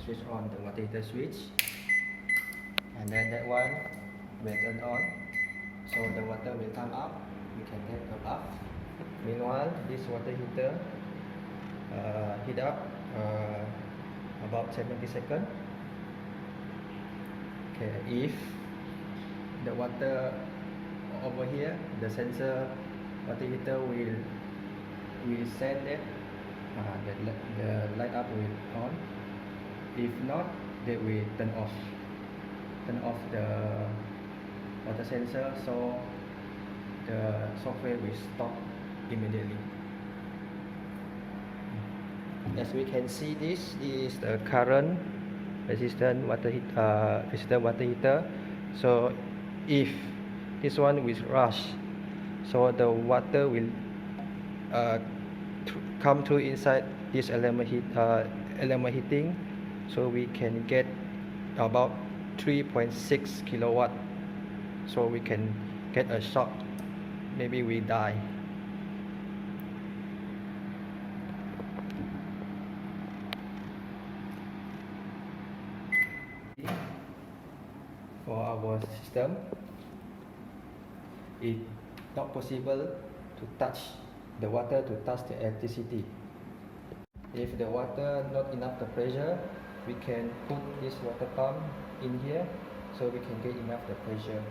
switch on the water heater switch, and then that one will turn on, so the water will come up. We can take a bath. Meanwhile, this water heater heat up about 70 seconds. Okay, if the water over here, the sensor water heater will send it, the light up will on. If not, they will turn off the water sensor, so the software will stop immediately. As we can see, this is the current resistant water heater. So if this one will rush, so the water will come to inside this element heating, so we can get about 3.6 kilowatt. So we can get a shock, maybe we die. For our system, it's not possible to touch the water to touch the electricity. If the water not enough the pressure, we can put this water pump in here, so we can get enough the pressure.